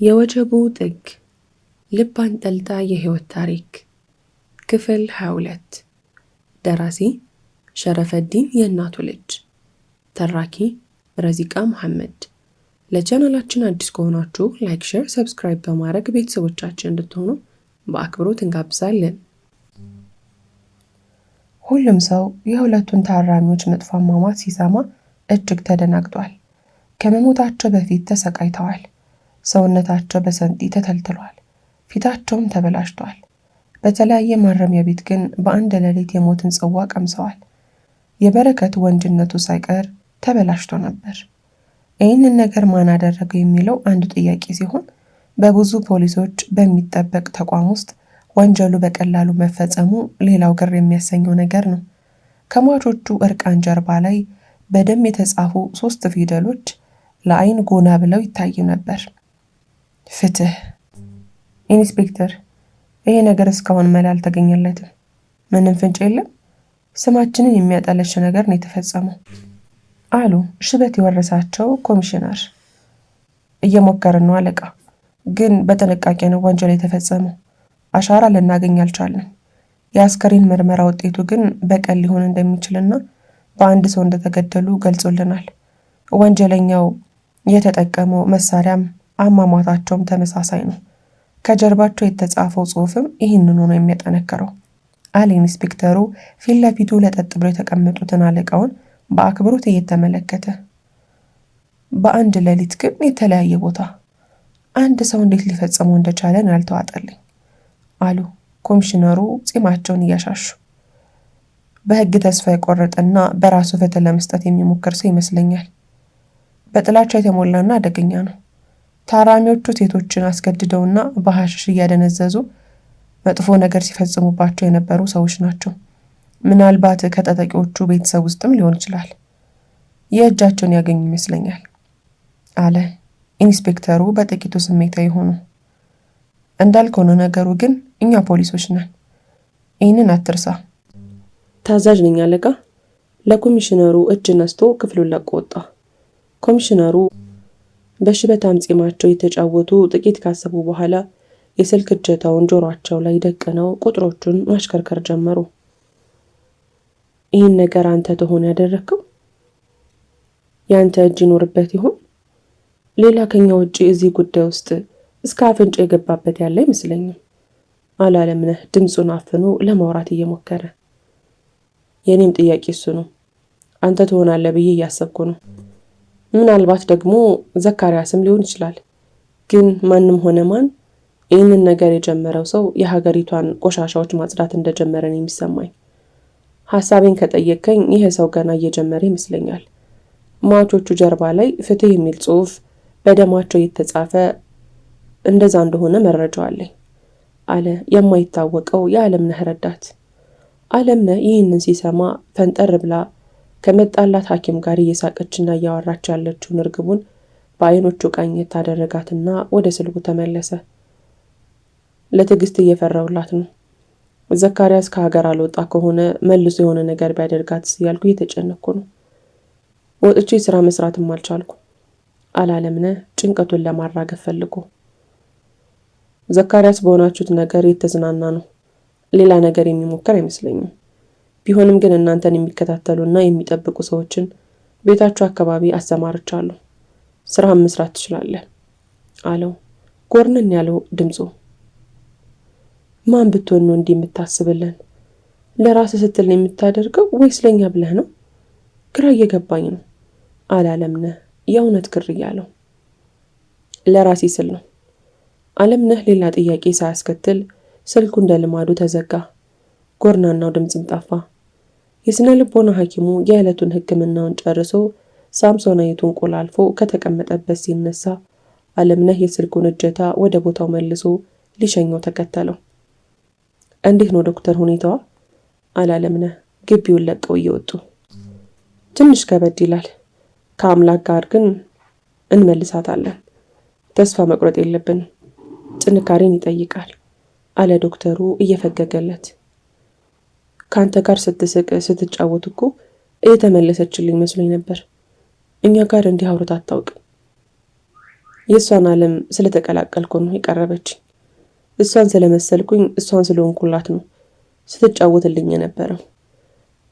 የወጀቡ ጥግ ልብ አንጠልጣይ የህይወት ታሪክ ክፍል 22 ደራሲ ሸረፈዲን የእናቱ ልጅ ተራኪ ረዚቃ መሐመድ። ለቻናላችን አዲስ ከሆናችሁ ላይክ፣ ሼር፣ ሰብስክራይብ በማድረግ ቤተሰቦቻችን እንድትሆኑ በአክብሮት እንጋብዛለን። ሁሉም ሰው የሁለቱን ታራሚዎች መጥፎ አሟሟት ሲሰማ እጅግ ተደናግጧል። ከመሞታቸው በፊት ተሰቃይተዋል። ሰውነታቸው በሰንጢ ተተልትሏል። ፊታቸውም ተበላሽቷል። በተለያየ ማረሚያ ቤት ግን በአንድ ሌሊት የሞትን ጽዋ ቀምሰዋል። የበረከት ወንድነቱ ሳይቀር ተበላሽቶ ነበር። ይህንን ነገር ማን አደረገው የሚለው አንዱ ጥያቄ ሲሆን፣ በብዙ ፖሊሶች በሚጠበቅ ተቋም ውስጥ ወንጀሉ በቀላሉ መፈጸሙ ሌላው ግር የሚያሰኘው ነገር ነው። ከሟቾቹ እርቃን ጀርባ ላይ በደም የተጻፉ 3 ፊደሎች ለአይን ጎላ ብለው ይታዩ ነበር። ፍትህ። ኢንስፔክተር፣ ይሄ ነገር እስካሁን መላ አልተገኘለትም። ምንም ፍንጭ የለም። ስማችንን የሚያጠለሽ ነገር ነው የተፈጸመው አሉ ሽበት የወረሳቸው ኮሚሽነር። እየሞከርን ነው አለቃ፣ ግን በጥንቃቄ ነው ወንጀል የተፈጸመው። አሻራ ልናገኝ አልቻልንም። የአስከሬን ምርመራ ውጤቱ ግን በቀል ሊሆን እንደሚችልና በአንድ ሰው እንደተገደሉ ገልጾልናል። ወንጀለኛው የተጠቀመው መሳሪያም አሟሟታቸውም ተመሳሳይ ነው። ከጀርባቸው የተጻፈው ጽሑፍም ይህንኑ ነው የሚያጠነክረው አለ ኢንስፔክተሩ ፊት ለፊቱ ለጠጥ ብሎ የተቀመጡትን አለቃውን በአክብሮት እየተመለከተ። በአንድ ሌሊት ግን የተለያየ ቦታ አንድ ሰው እንዴት ሊፈጽመው እንደቻለ ነው ያልተዋጠልኝ አሉ ኮሚሽነሩ ጺማቸውን እያሻሹ። በሕግ ተስፋ የቆረጠና በራሱ ፍትህ ለመስጠት የሚሞክር ሰው ይመስለኛል። በጥላቻ የተሞላና አደገኛ ነው። ታራሚዎቹ ሴቶችን አስገድደውና በሐሽሽ እያደነዘዙ መጥፎ ነገር ሲፈጽሙባቸው የነበሩ ሰዎች ናቸው። ምናልባት ከተጠቂዎቹ ቤተሰብ ውስጥም ሊሆን ይችላል። የእጃቸውን ያገኙ ይመስለኛል አለ ኢንስፔክተሩ በጥቂቱ ስሜታዊ ሆኑ። እንዳልከው ነው ነገሩ፣ ግን እኛ ፖሊሶች ነን፣ ይህንን አትርሳ። ታዛዥ ነኝ አለቃ። ለኮሚሽነሩ እጅ ነስቶ ክፍሉን ለቆ ወጣ። ኮሚሽነሩ በሽበታም ጺማቸው የተጫወቱ ጥቂት ካሰቡ በኋላ የስልክ እጀታውን ጆሮአቸው ላይ ደቅነው ቁጥሮቹን ማሽከርከር ጀመሩ። ይህን ነገር አንተ ትሆን ያደረግከው? ያንተ እጅ ይኖርበት ይሆን? ሌላ ከኛ ውጪ እዚህ ጉዳይ ውስጥ እስከ አፍንጫ የገባበት ያለ አይመስለኝም አላለምነህ ድምፁን አፍኖ ለማውራት እየሞከረ። የኔም ጥያቄ እሱ ነው። አንተ ትሆናለህ ብዬ እያሰብኩ ነው። ምናልባት ደግሞ ዘካሪያስም ሊሆን ይችላል። ግን ማንም ሆነ ማን ይህንን ነገር የጀመረው ሰው የሀገሪቷን ቆሻሻዎች ማጽዳት እንደጀመረ ነው የሚሰማኝ። ሀሳቤን ከጠየቀኝ ይህ ሰው ገና እየጀመረ ይመስለኛል። ሟቾቹ ጀርባ ላይ ፍትህ የሚል ጽሑፍ በደማቸው የተጻፈ እንደዛ እንደሆነ መረጃው አለኝ አለ የማይታወቀው የዓለምነህ ረዳት። ዓለምነህ ይህንን ሲሰማ ፈንጠር ብላ ከመጣላት ሐኪም ጋር እየሳቀችና እያወራች ያለችውን እርግቡን በአይኖቹ ቃኘት ታደረጋትና ወደ ስልኩ ተመለሰ። ለትዕግስት ነው። ዘካሪያስ ከሀገር አልወጣ ከሆነ መልሶ የሆነ ነገር ቢያደርጋት እያልኩ እየተጨነኩ ነው። ወጥቼ ስራ መስራትም አልቻልኩ አላለምነህ ጭንቀቱን ለማራገፍ ፈልጎ። ዘካሪያስ በሆናችሁት ነገር የተዝናና ነው። ሌላ ነገር የሚሞክር አይመስለኝም። ቢሆንም ግን እናንተን የሚከታተሉና የሚጠብቁ ሰዎችን ቤታችሁ አካባቢ አሰማርቻለሁ። ስራህን መስራት ትችላለህ አለው ጎርነን ያለው ድምፁ። ማን ብትሆን ነው እንዲህ የምታስብልን? ለራስህ ስትል ነው የምታደርገው ወይስ ለኛ ብለህ ነው? ግራ እየገባኝ ነው አላለምነህ የእውነት ግር እያለው። ለራሴ ስል ነው። ዓለምነህ ሌላ ጥያቄ ሳያስከትል ስልኩ እንደ ልማዱ ተዘጋ። ጎርናናው ድምፅም ጠፋ። የስነ ልቦና ሐኪሙ የዕለቱን ሕክምናውን ጨርሶ ሳምሶናይቱን ቆላልፎ ከተቀመጠበት ሲነሳ ዓለምነህ የስልኩን እጀታ ወደ ቦታው መልሶ ሊሸኘው ተከተለው። እንዴት ነው ዶክተር ሁኔታዋ? አላለምነህ ግቢውን ለቀው እየወጡ። ትንሽ ከበድ ይላል። ከአምላክ ጋር ግን እንመልሳታለን። ተስፋ መቁረጥ የለብንም። ጥንካሬን ይጠይቃል አለ ዶክተሩ እየፈገገለት። ካንተ ጋር ስትስቅ ስትጫወት እኮ እየተመለሰችልኝ መስሎኝ ነበር። እኛ ጋር እንዲህ አውርታ አታውቅም የእሷን ዓለም ስለተቀላቀልኩ ነው የቀረበችኝ። እሷን ስለመሰልኩኝ እሷን ስለሆንኩላት ነው ስትጫወትልኝ የነበረው።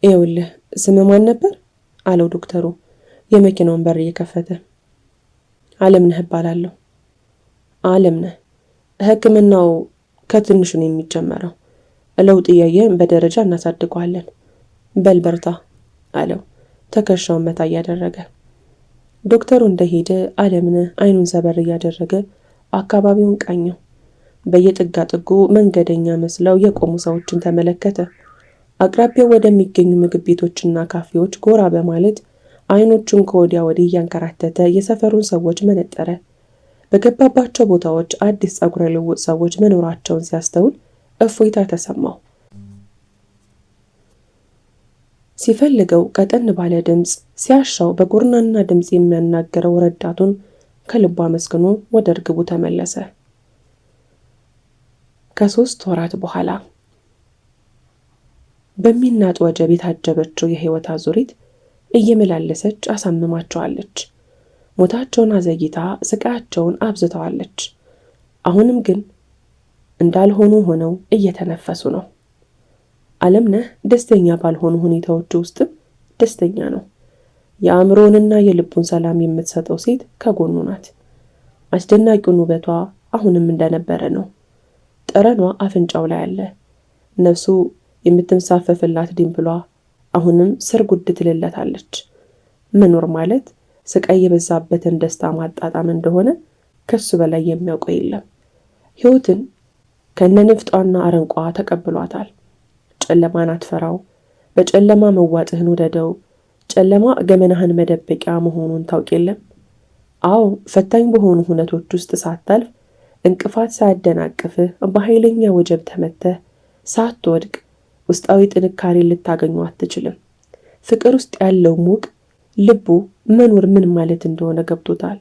ይኸውልህ ስምህ ማን ነበር አለው ዶክተሩ የመኪናውን በር እየከፈተ። አለምነህ እባላለሁ። አለምነህ፣ ሕክምናው ከትንሹ ነው የሚጀመረው። ለውጥ እያየን በደረጃ እናሳድገዋለን። በል በርታ አለው ትከሻውን መታ እያደረገ። ዶክተሩ እንደሄደ አለምነህ አይኑን ሰበር እያደረገ አካባቢውን ቃኘው። በየጥጋ ጥጉ መንገደኛ መስለው የቆሙ ሰዎችን ተመለከተ። አቅራቢያው ወደሚገኙ ምግብ ቤቶችና ካፌዎች ጎራ በማለት አይኖቹን ከወዲያ ወዲህ እያንከራተተ የሰፈሩን ሰዎች መነጠረ። በገባባቸው ቦታዎች አዲስ ጸጉረ ልውጥ ሰዎች መኖራቸውን ሲያስተውል እፎይታ ተሰማው። ሲፈልገው ቀጠን ባለ ድምፅ፣ ሲያሻው በጎርናና ድምፅ የሚያናገረው ረዳቱን ከልቡ አመስግኖ ወደ እርግቡ ተመለሰ። ከ3 ወራት በኋላ በሚናጥ ወጀብ የታጀበችው የህይወት አዙሪት እየመላለሰች አሳምማቸዋለች። ሞታቸውን አዘግይታ ስቃያቸውን አብዝተዋለች። አሁንም ግን እንዳልሆኑ ሆነው እየተነፈሱ ነው። አለምነህ ደስተኛ ባልሆኑ ሁኔታዎች ውስጥም ደስተኛ ነው። የአእምሮንና የልቡን ሰላም የምትሰጠው ሴት ከጎኑ ናት። አስደናቂውን ውበቷ አሁንም እንደነበረ ነው። ጠረኗ አፍንጫው ላይ አለ። ነፍሱ የምትንሳፈፍላት ድንብሏ አሁንም ስር ጉድ ትልለታለች። መኖር ማለት ስቃይ የበዛበትን ደስታ ማጣጣም እንደሆነ ከሱ በላይ የሚያውቀው የለም። ሕይወትን ከነንፍጧና አረንቋ ተቀብሏታል። ጨለማን አትፈራው። በጨለማ መዋጥህን ውደደው። ጨለማ ገመናህን መደበቂያ መሆኑን ታውቅ የለም? አዎ፣ ፈታኝ በሆኑ ሁነቶች ውስጥ ሳታልፍ እንቅፋት ሳያደናቅፍህ በኃይለኛ ወጀብ ተመተህ ሳትወድቅ ውስጣዊ ጥንካሬ ልታገኙ አትችልም። ፍቅር ውስጥ ያለው ሙቅ ልቡ መኖር ምን ማለት እንደሆነ ገብቶታል።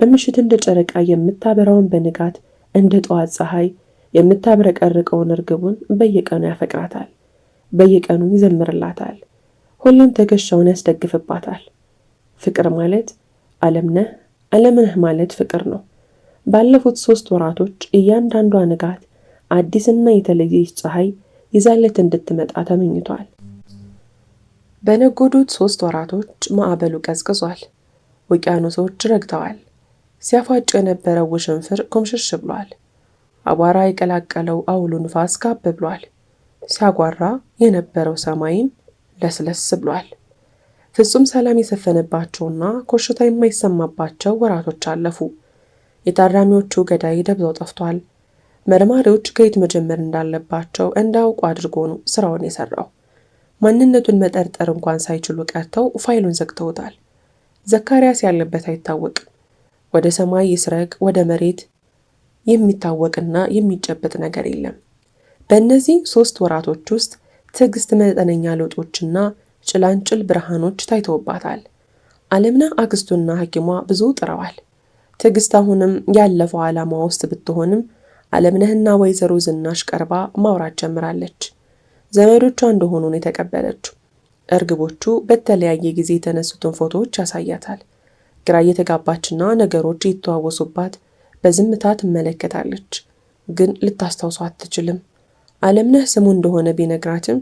በምሽት እንደ ጨረቃ የምታበራውን በንጋት እንደ ጠዋት ፀሐይ የምታብረቀርቀውን እርግቡን በየቀኑ ያፈቅራታል። በየቀኑ ይዘምርላታል። ሁሌም ትከሻውን ያስደግፍባታል። ፍቅር ማለት አለምነህ ማለት ፍቅር ነው። ባለፉት 3 ወራቶች እያንዳንዷ ንጋት አዲስና የተለየች ፀሐይ ይዛለት እንድትመጣ ተመኝቷል። በነጎዱት 3 ወራቶች ማዕበሉ ቀዝቅዟል። ውቅያኖሶች ረግተዋል። ሲያፋጭ የነበረው ውሽንፍር ኮምሽሽ ብሏል። አቧራ የቀላቀለው አውሎ ንፋስ ጋብ ብሏል። ሲያጓራ የነበረው ሰማይም ለስለስ ብሏል። ፍጹም ሰላም የሰፈነባቸውና ኮሽታ የማይሰማባቸው ወራቶች አለፉ። የታራሚዎቹ ገዳይ ደብዛው ጠፍቷል። መርማሪዎች ከየት መጀመር እንዳለባቸው እንዳውቁ አድርጎ ነው ስራውን የሰራው። ማንነቱን መጠርጠር እንኳን ሳይችሉ ቀርተው ፋይሉን ዘግተውታል። ዘካርያስ ያለበት አይታወቅም። ወደ ሰማይ ይስረግ ወደ መሬት የሚታወቅና የሚጨበጥ ነገር የለም። በእነዚህ 3 ወራቶች ውስጥ ትዕግስት መጠነኛ ለውጦችና ጭላንጭል ብርሃኖች ታይተውባታል። አለምነህ አክስቱና ሐኪሟ ብዙ ጥረዋል። ትዕግስት አሁንም ያለፈው ዓላማ ውስጥ ብትሆንም አለምነህና ወይዘሮ ዝናሽ ቀርባ ማውራት ጀምራለች። ዘመዶቿ እንደሆኑ ነው የተቀበለችው። እርግቦቹ በተለያየ ጊዜ የተነሱትን ፎቶዎች ያሳያታል። ግራ እየተጋባችና ነገሮች የተዋወሱባት በዝምታ ትመለከታለች። ግን ልታስታውሷ አትችልም። አለምነህ ስሙ እንደሆነ ቢነግራትም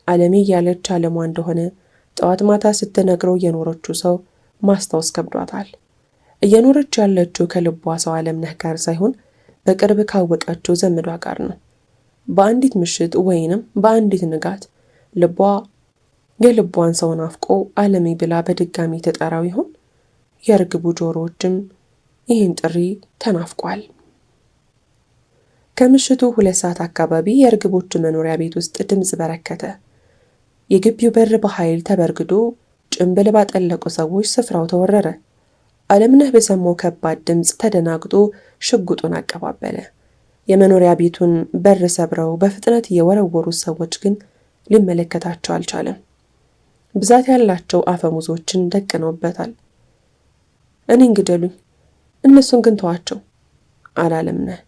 አለሜ እያለች አለሟ እንደሆነ ጠዋት ማታ ስትነግረው የኖረችው ሰው ማስታወስ ከብዷታል። እየኖረች ያለችው ከልቧ ሰው አለምነህ ጋር ሳይሆን በቅርብ ካወቀችው ዘመዷ ጋር ነው። በአንዲት ምሽት ወይንም በአንዲት ንጋት ልቧ የልቧን ሰው ናፍቆ አለሜ ብላ በድጋሚ ተጠራው ይሆን? የእርግቡ ጆሮዎችም ይህን ጥሪ ተናፍቋል። ከምሽቱ 2 ሰዓት አካባቢ የእርግቦች መኖሪያ ቤት ውስጥ ድምፅ በረከተ። የግቢው በር በኃይል ተበርግዶ ጭንብል ባጠለቁ ሰዎች ስፍራው ተወረረ። አለምነህ በሰማው ከባድ ድምፅ ተደናግጦ ሽጉጡን አቀባበለ። የመኖሪያ ቤቱን በር ሰብረው በፍጥነት የወረወሩት ሰዎች ግን ሊመለከታቸው አልቻለም። ብዛት ያላቸው አፈሙዞችን ደቅነውበታል። እኔን ግደሉኝ፣ እነሱን ግን ተዋቸው አለ አለምነህ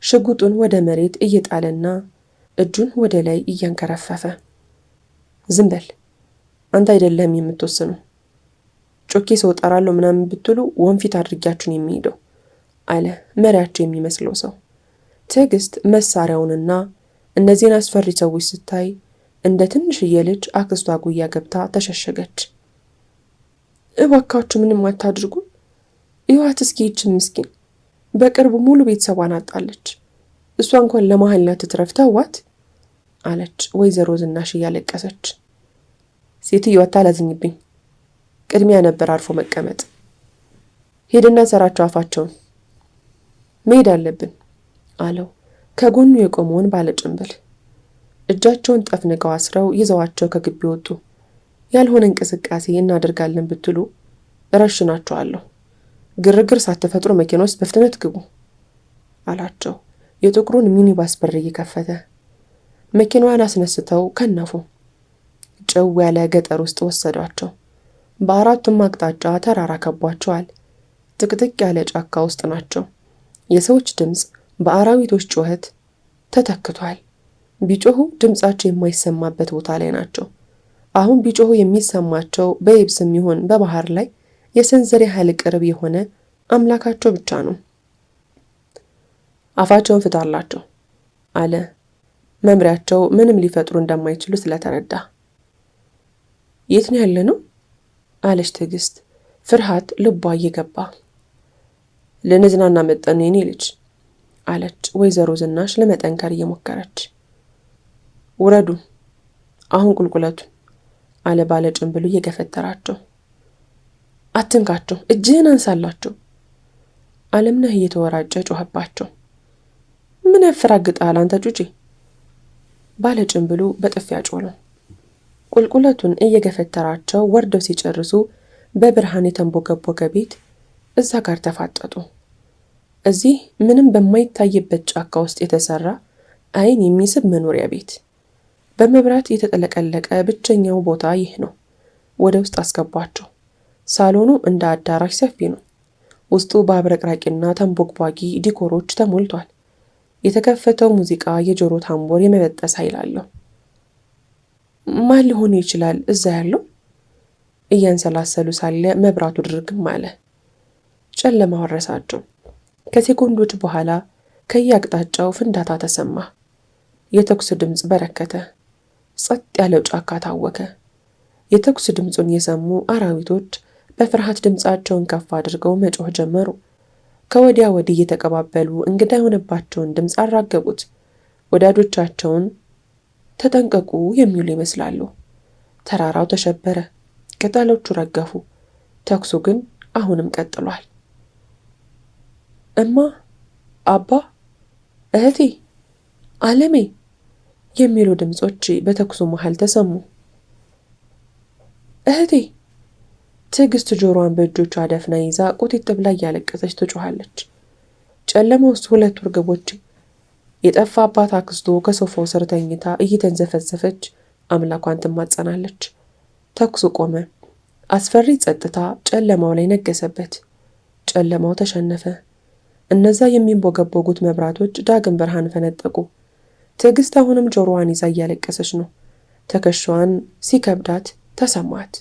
ሽጉጡን ወደ መሬት እየጣለና እጁን ወደ ላይ እያንከረፈፈ። ዝም በል አንተ አይደለም የምትወስነው። ጮኬ ሰው ጠራለሁ ምናምን ብትሉ ወንፊት አድርጊያችሁን የሚሄደው አለ መሪያቸው የሚመስለው ሰው። ትዕግስት መሳሪያውንና እነዚህን አስፈሪ ሰዎች ስታይ እንደ ትንሽዬ ልጅ አክስቷ ጉያ ገብታ ተሸሸገች። እባካችሁ ምንም አታድርጉ፣ ይዋት እስኪ ይችን ምስኪን በቅርቡ ሙሉ ቤተሰቧን አጣለች። እሷ እንኳን ለመሐላ ትትረፍ ተዋት አለች ወይዘሮ ዝናሽ እያለቀሰች። ሴትዮ አታላዝኝብኝ፣ ቅድሚያ ነበር አርፎ መቀመጥ። ሄድና ሰራቸው አፋቸውን፣ መሄድ አለብን አለው ከጎኑ የቆመውን ባለጭንብል። እጃቸውን ጠፍንገው አስረው ይዘዋቸው ከግቢ ወጡ። ያልሆነ እንቅስቃሴ እናደርጋለን ብትሉ እረሽናችኋለሁ። ግርግር ሳትፈጥሩ መኪና ውስጥ በፍጥነት ግቡ አላቸው የጥቁሩን ሚኒባስ በር እየከፈተ። መኪናዋን አስነስተው ከነፉ። ጨው ያለ ገጠር ውስጥ ወሰዷቸው። በአራቱም አቅጣጫ ተራራ ከቧቸዋል። ጥቅጥቅ ያለ ጫካ ውስጥ ናቸው። የሰዎች ድምፅ በአራዊቶች ጩኸት ተተክቷል። ቢጮሁ ድምፃቸው የማይሰማበት ቦታ ላይ ናቸው። አሁን ቢጮሁ የሚሰማቸው በየብስም ይሁን በባህር ላይ የሰንዘር ያህል ቅርብ የሆነ አምላካቸው ብቻ ነው። አፋቸውን ፍታላቸው አለ መምሪያቸው ምንም ሊፈጥሩ እንደማይችሉ ስለተረዳ። የት ነው ያለ ነው አለች ትዕግስት፣ ፍርሃት ልቧ እየገባ። ልንዝናና መጠን የኔ ልጅ አለች ወይዘሮ ዝናሽ ለመጠንከር እየሞከረች። ውረዱ አሁን ቁልቁለቱን አለ ባለ ጭንብሉ እየገፈተራቸው። አትንካቸው፣ እጅህን አንሳላቸው አለምነህ እየተወራጨ ጮኸባቸው። ምን ያፈራግጣል አንተ ጩጬ? ባለ ጭንብሉ በጥፊ አጮለው። ቁልቁለቱን እየገፈተራቸው ወርደው ሲጨርሱ በብርሃን የተንቦገቦገ ቤት እዛ ጋር ተፋጠጡ። እዚህ ምንም በማይታይበት ጫካ ውስጥ የተሰራ ዓይን የሚስብ መኖሪያ ቤት፣ በመብራት የተጠለቀለቀ ብቸኛው ቦታ ይህ ነው። ወደ ውስጥ አስገቧቸው። ሳሎኑ እንደ አዳራሽ ሰፊ ነው። ውስጡ በአብረቅራቂና ተንቦግቧጊ ዲኮሮች ተሞልቷል። የተከፈተው ሙዚቃ የጆሮ ታምቦር የመበጠስ ኃይል አለው። ማን ሊሆን ይችላል እዛ ያለው? እያንሰላሰሉ ሳለ መብራቱ ድርግም አለ። ጨለማ ወረሳቸው። ከሴኮንዶች በኋላ ከየአቅጣጫው ፍንዳታ ተሰማ። የተኩስ ድምፅ በረከተ። ጸጥ ያለው ጫካ ታወከ። የተኩስ ድምፁን የሰሙ አራዊቶች በፍርሃት ድምፃቸውን ከፍ አድርገው መጮህ ጀመሩ። ከወዲያ ወዲህ እየተቀባበሉ እንግዳ የሆነባቸውን ድምፅ አራገቡት። ወዳጆቻቸውን ተጠንቀቁ የሚሉ ይመስላሉ። ተራራው ተሸበረ፣ ቅጠሎቹ ረገፉ። ተኩሱ ግን አሁንም ቀጥሏል። እማ፣ አባ፣ እህቴ፣ አለሜ የሚሉ ድምፆች በተኩሱ መሃል ተሰሙ። እህቴ! ትዕግስት ጆሮዋን በእጆቿ ደፍና ይዛ ቁጢጥ ብላ እያለቀሰች ትጮኻለች። ጨለማ ውስጥ ሁለት እርግቦች የጠፋ አባት አክስቶ ከሶፋው ስር ተኝታ እየተንዘፈዘፈች አምላኳን ትማጸናለች። ተኩሱ ቆመ። አስፈሪ ጸጥታ ጨለማው ላይ ነገሰበት። ጨለማው ተሸነፈ። እነዛ የሚንቦገቦጉት መብራቶች ዳግም ብርሃን ፈነጠቁ። ትዕግስት አሁንም ጆሮዋን ይዛ እያለቀሰች ነው። ትከሻዋን ሲከብዳት ተሰማት።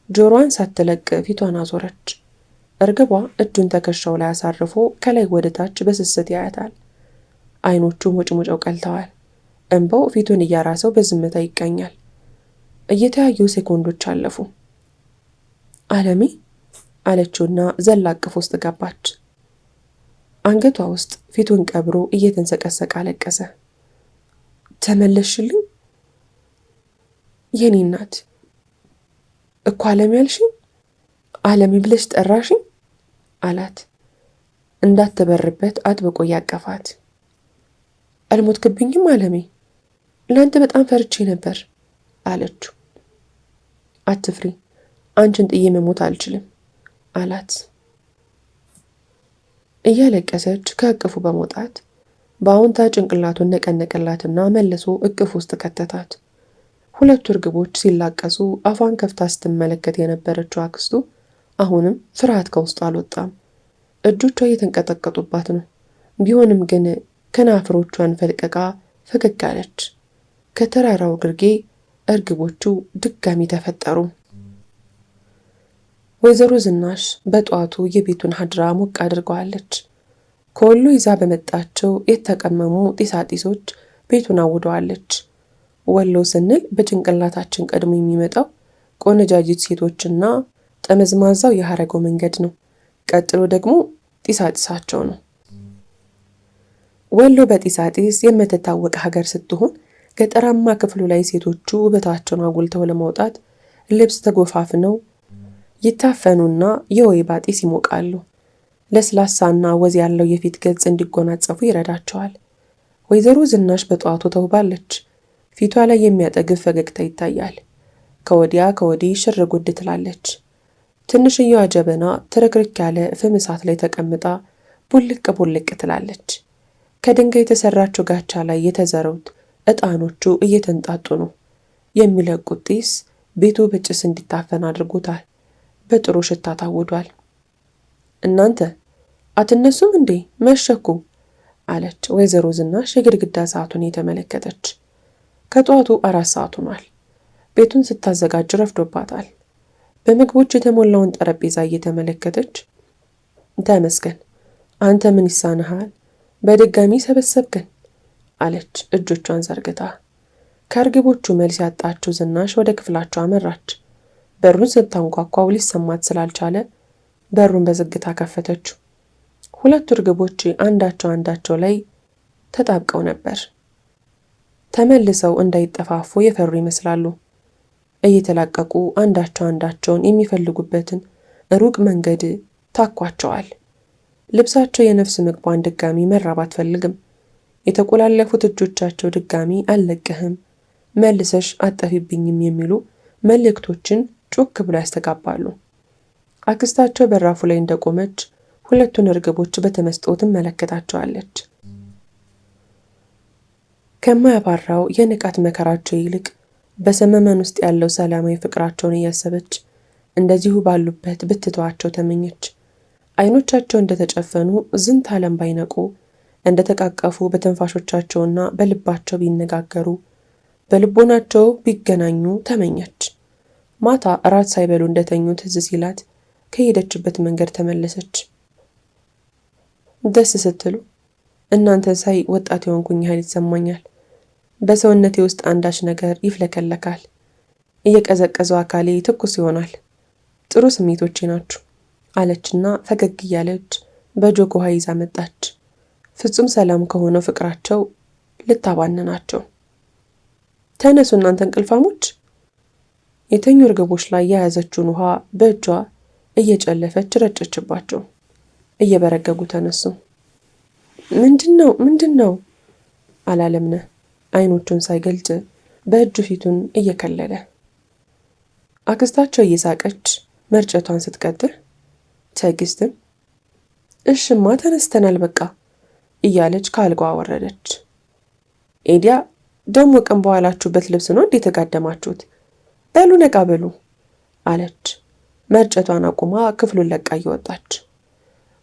ጆሮዋን ሳትለቅ ፊቷን አዞረች። እርግቧ እጁን ትከሻው ላይ አሳርፎ ከላይ ወደ ታች በስስት ያያታል። አይኖቹ ሙጭሙጨው ቀልተዋል። እንባው ፊቱን እያራሰው በዝምታ ይቃኛል። እየተያዩ ሴኮንዶች አለፉ። አለሜ አለችውና ዘላ እቅፍ ውስጥ ገባች። አንገቷ ውስጥ ፊቱን ቀብሮ እየተንሰቀሰቀ አለቀሰ። ተመለስሽልኝ የኔ እናት እኮ አለሜ ያልሽኝ፣ አለሜ ብለሽ ጠራሽኝ አላት። እንዳትበርበት አጥብቆ ያቀፋት። አልሞትክብኝም አለሜ፣ ለአንተ በጣም ፈርቼ ነበር አለችው። አትፍሪ፣ አንቺን ጥዬ መሞት አልችልም አላት። እያለቀሰች ከእቅፉ በመውጣት በአዎንታ ጭንቅላቱን ነቀነቀላትና መልሶ እቅፍ ውስጥ ከተታት። ሁለቱ እርግቦች ሲላቀሱ አፏን ከፍታ ስትመለከት የነበረችው አክስቱ አሁንም ፍርሃት ከውስጡ አልወጣም። እጆቿ እየተንቀጠቀጡባት ነው። ቢሆንም ግን ከናፍሮቿን ፈልቀቃ ፈገግ አለች። ከተራራው ግርጌ እርግቦቹ ድጋሚ ተፈጠሩ። ወይዘሮ ዝናሽ በጧቱ የቤቱን ሀድራ ሞቅ አድርገዋለች። ከወሎ ይዛ በመጣቸው የተቀመሙ ጢሳጢሶች ቤቱን አውደዋለች። ወሎ ስንል በጭንቅላታችን ቀድሞ የሚመጣው ቆነጃጅት ሴቶችና ጠመዝማዛው የሐረገው መንገድ ነው። ቀጥሎ ደግሞ ጢሳጢሳቸው ነው። ወሎ በጢሳጢስ የምትታወቅ ሀገር ስትሆን ገጠራማ ክፍሉ ላይ ሴቶቹ ውበታቸውን አጉልተው ለማውጣት ልብስ ተጎፋፍነው ይታፈኑና የወይባ ጢስ ይሞቃሉ። ለስላሳና ወዝ ያለው የፊት ገጽ እንዲጎናጸፉ ይረዳቸዋል። ወይዘሮ ዝናሽ በጠዋቱ ተውባለች። ፊቷ ላይ የሚያጠግብ ፈገግታ ይታያል። ከወዲያ ከወዲህ ሽር ጉድ ትላለች። ትንሽየዋ ጀበና ትርክርክ ያለ ፍም እሳት ላይ ተቀምጣ ቡልቅ ቡልቅ ትላለች። ከድንጋይ የተሰራችው ጋቻ ላይ የተዘሩት ዕጣኖቹ እየተንጣጡ ነው። የሚለቁት ጢስ ቤቱ በጭስ እንዲታፈን አድርጎታል። በጥሩ ሽታ ታውዷል። እናንተ አትነሱም እንዴ? መሸኩ አለች ወይዘሮ ዝናሽ የግድግዳ ሰዓቱን የተመለከተች። ከጠዋቱ 4 ሰዓት ሆኗል። ቤቱን ስታዘጋጅ ረፍዶባታል። በምግቦች የተሞላውን ጠረጴዛ እየተመለከተች ተመስገን፣ አንተ ምን ይሳንሃል? በድጋሚ ሰበሰብከን አለች እጆቿን ዘርግታ። ከእርግቦቹ መልስ ያጣችው ዝናሽ ወደ ክፍላቸው አመራች። በሩን ስታንኳኳው ሊሰማት ስላልቻለ በሩን በዝግታ ከፈተችው። ሁለቱ እርግቦች አንዳቸው ላይ ተጣብቀው ነበር። ተመልሰው እንዳይጠፋፉ የፈሩ ይመስላሉ። እየተላቀቁ አንዳቸውን የሚፈልጉበትን ሩቅ መንገድ ታኳቸዋል። ልብሳቸው የነፍስ ምግቧን ድጋሚ መራብ አትፈልግም። የተቆላለፉት እጆቻቸው ድጋሚ አልለቅህም፣ መልሰሽ አጠፊብኝም የሚሉ መልእክቶችን ጮክ ብለው ያስተጋባሉ። አክስታቸው በራፉ ላይ እንደቆመች ሁለቱን እርግቦች በተመስጦ ትመለከታቸዋለች። ከማያባራው የንቃት መከራቸው ይልቅ በሰመመን ውስጥ ያለው ሰላማዊ ፍቅራቸውን እያሰበች እንደዚሁ ባሉበት ብትተዋቸው ተመኘች። አይኖቻቸው እንደተጨፈኑ ዝንት ዓለም ባይነቁ፣ እንደተቃቀፉ በትንፋሾቻቸውና በልባቸው ቢነጋገሩ፣ በልቦናቸው ቢገናኙ ተመኘች። ማታ እራት ሳይበሉ እንደተኙ ትዝ ሲላት ከሄደችበት መንገድ ተመለሰች። ደስ ስትሉ እናንተን ሳይ ወጣት የሆንኩኝ ያህል ይሰማኛል። በሰውነቴ ውስጥ አንዳች ነገር ይፍለከለካል። እየቀዘቀዘው አካሌ ትኩስ ይሆናል። ጥሩ ስሜቶቼ ናችሁ አለችና ፈገግ እያለች በጆግ ውሃ ይዛ መጣች። ፍጹም ሰላም ከሆነው ፍቅራቸው ልታባንናቸው። ተነሱ እናንተ እንቅልፋሞች። የተኙ እርግቦች ላይ የያዘችውን ውሃ በእጇ እየጨለፈች ረጨችባቸው። እየበረገጉ ተነሱ። ምንድን ነው አላለምነህ አይኖቹን ሳይገልጽ በእጁ ፊቱን እየከለለ። አክስታቸው እየሳቀች መርጨቷን ስትቀጥል ትዕግስትም እሽማ ተነስተናል በቃ እያለች ከአልጋዋ ወረደች። ኤዲያ ደሞ ቀን በኋላችሁበት ልብስ ነው እንዴ የተጋደማችሁት? በሉ ነቃ በሉ አለች መርጨቷን አቁማ ክፍሉን ለቃ እየወጣች።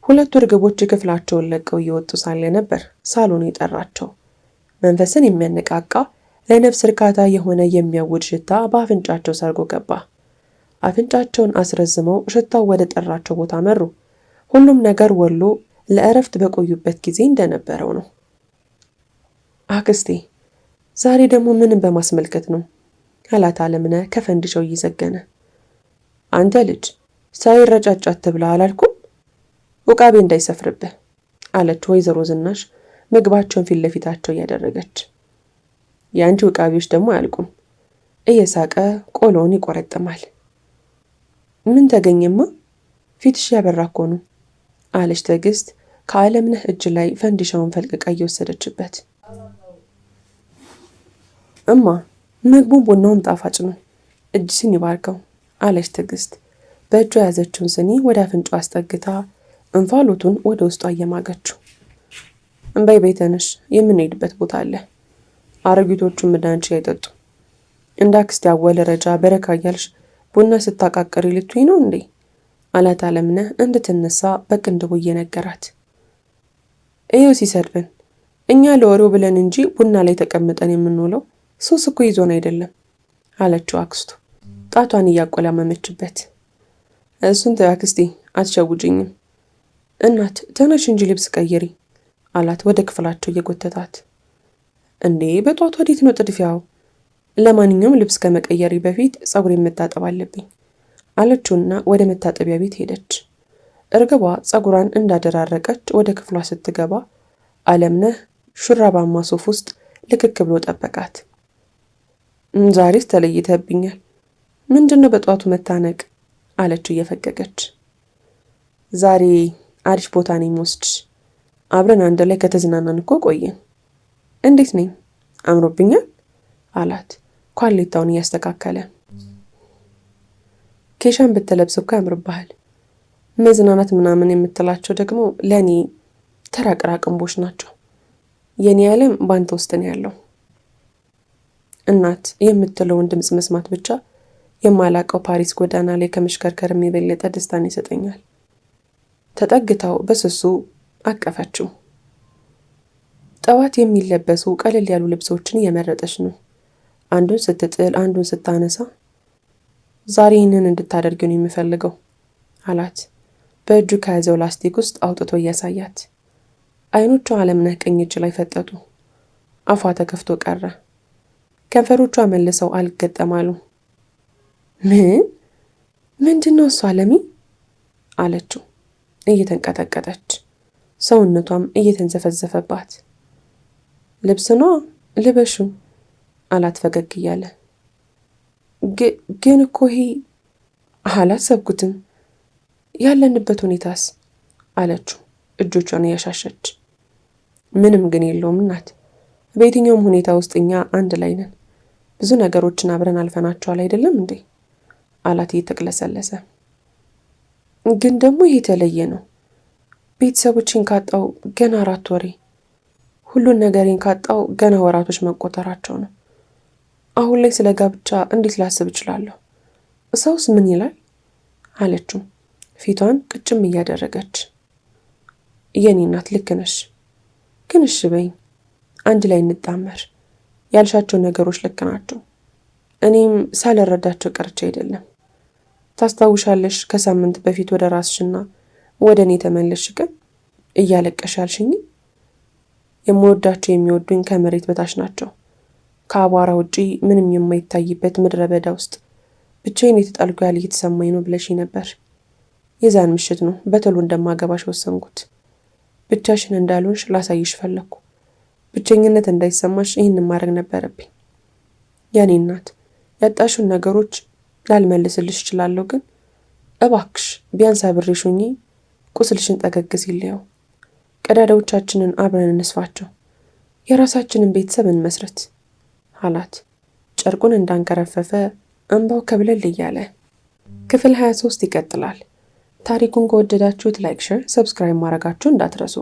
ሁለቱ እርግቦች ክፍላቸውን ለቀው እየወጡ ሳለ ነበር ሳሎኑ የጠራቸው። መንፈስን የሚያነቃቃ ለነፍስ እርካታ የሆነ የሚያውድ ሽታ በአፍንጫቸው ሰርጎ ገባ። አፍንጫቸውን አስረዝመው ሽታው ወደ ጠራቸው ቦታ መሩ። ሁሉም ነገር ወሎ ለእረፍት በቆዩበት ጊዜ እንደነበረው ነው። አክስቴ ዛሬ ደግሞ ምንም በማስመልከት ነው አላት አለምነህ ከፈንድሻው እየዘገነ። አንተ ልጅ ሳይረጫጫት ትብላ አላልኩም? ውቃቤ እንዳይሰፍርብህ አለች ወይዘሮ ዝናሽ ምግባቸውን ፊት ለፊታቸው እያደረገች። የአንቺ ውቃቤዎች ደግሞ አያልቁም። እየሳቀ ቆሎውን ይቆረጥማል። ምን ተገኘማ? ፊትሽ ያበራ እኮ ነው አለች ትዕግስት ከአለምነህ እጅ ላይ ፈንዲሻውን ፈልቅቃ እየወሰደችበት። እማ ምግቡን ቡናውም ጣፋጭ ነው፣ እጅሽን ይባርከው አለች ትዕግስት በእጇ የያዘችውን ስኒ ወደ አፍንጫው አስጠግታ እንፋሎቱን ወደ ውስጧ እየማገችው። እንባይ ቤተነሽ የምንሄድበት ቦታ አለ። አረጊቶቹን ምዳንቺ አይጠጡ። እንደ አክስቴ አወለ ረጃ በረካ እያልሽ ቡና ስታቃቅሪ ልትይ ነው እንዴ አላት አለምነህ እንድትነሳ በቅንድቡ እየነገራት። ይኸው ሲሰድብን እኛ ለወሬው ብለን እንጂ ቡና ላይ ተቀምጠን የምንውለው ሱስ እኮ ይዞን አይደለም አለችው አክስቱ ጣቷን እያቆላመመችበት። እሱን ተይ አክስቴ አትሸውጅኝም። እናት ተነሽ እንጂ ልብስ ቀይሪ አላት ወደ ክፍላቸው እየጎተታት። እንዴ በጧት ወዴት ነው ጥድፊያው? ለማንኛውም ልብስ ከመቀየሪ በፊት ፀጉሬን መታጠብ አለብኝ አለችውና ወደ መታጠቢያ ቤት ሄደች። እርግቧ ፀጉሯን እንዳደራረቀች ወደ ክፍሏ ስትገባ አለምነህ ሹራባማ ሱፍ ውስጥ ልክክ ብሎ ጠበቃት። ዛሬስ ተለይተብኛል። ምንድነው በጧቱ መታነቅ? አለችው እየፈገገች። ዛሬ አሪፍ ቦታ ነው የምወስድሽ። አብረን አንድ ላይ ከተዝናናን እኮ ቆየን። እንዴት ነኝ? አምሮብኛል አላት ኳሌታውን እያስተካከለ። ኬሻን ብትለብስ እኮ ያምርብሃል። መዝናናት ምናምን የምትላቸው ደግሞ ለእኔ ተራ ቅራቅንቦች ናቸው። የኔ ዓለም ባንተ ውስጥ ነው ያለው። እናት የምትለውን ድምፅ መስማት ብቻ የማላቀው ፓሪስ ጎዳና ላይ ከመሽከርከር የበለጠ ደስታን ይሰጠኛል። ተጠግታው በስሱ አቀፈችው። ጠዋት የሚለበሱ ቀለል ያሉ ልብሶችን እየመረጠች ነው። አንዱን ስትጥል አንዱን ስታነሳ። ዛሬ ይህንን እንድታደርግ ነው የምፈልገው አላት በእጁ ከያዘው ላስቲክ ውስጥ አውጥቶ እያሳያት። አይኖቿ አለምነህ ቀኝ እጅ ላይ ፈጠጡ። አፏ ተከፍቶ ቀረ። ከንፈሮቿ መልሰው አልገጠማሉ። ምንድነው እሱ አለሚ? አለችው እየተንቀጠቀጠች፣ ሰውነቷም እየተንዘፈዘፈባት። ልብስ ነዋ፣ ልበሹ አላት ፈገግ እያለ። ግን እኮ ይሄ አላሰብኩትም። ያለንበት ሁኔታስ? አለችው እጆቿን እያሻሸች። ምንም ግን የለውም እናት። በየትኛውም ሁኔታ ውስጥ እኛ አንድ ላይ ነን። ብዙ ነገሮችን አብረን አልፈናቸዋል አይደለም እንዴ? አላት እየተቅለሰለሰ። ግን ደግሞ ይሄ የተለየ ነው። ቤተሰቦችን ካጣው ገና 4 ወሬ፣ ሁሉን ነገሬን ካጣው ገና ወራቶች መቆጠራቸው ነው። አሁን ላይ ስለ ጋብቻ እንዴት ላስብ እችላለሁ? ሰውስ ምን ይላል? አለችው ፊቷን ቅጭም እያደረገች። የኔ እናት ልክ ነሽ፣ ግን እሺ በይኝ፣ አንድ ላይ እንጣመር። ያልሻቸው ነገሮች ልክ ናቸው። እኔም ሳልረዳቸው ቀርቼ አይደለም። ታስታውሻለሽ ከሳምንት በፊት ወደ ራስሽና ወደ እኔ ተመለስሽ ቀን እያለቀሽ ያልሽኝ? የምወዳቸው የሚወዱኝ ከመሬት በታች ናቸው፣ ከአቧራ ውጪ ምንም የማይታይበት ምድረ በዳ ውስጥ ብቻዬን የተጣልኩ ያህል እየተሰማኝ ነው ብለሽኝ ነበር። የዛን ምሽት ነው በቶሎ እንደማገባሽ ወሰንኩት። ብቻሽን እንዳልሆንሽ ላሳይሽ ፈለግኩ። ብቸኝነት እንዳይሰማሽ ይህንን ማድረግ ነበረብኝ። የኔ እናት ያጣሽውን ነገሮች ላልመልስልሽ እችላለሁ፣ ግን እባክሽ ቢያንስ አብሬሽ ሆኜ ቁስልሽን ጠገግ ሲልየው፣ ቀዳዳዎቻችንን አብረን እንስፋቸው፣ የራሳችንን ቤተሰብ እንመስረት አላት ጨርቁን እንዳንከረፈፈ እንባው ከብለል እያለ። ክፍል 23 ይቀጥላል። ታሪኩን ከወደዳችሁት ላይክ፣ ሼር፣ ሰብስክራይብ ማድረጋችሁ እንዳትረሱ።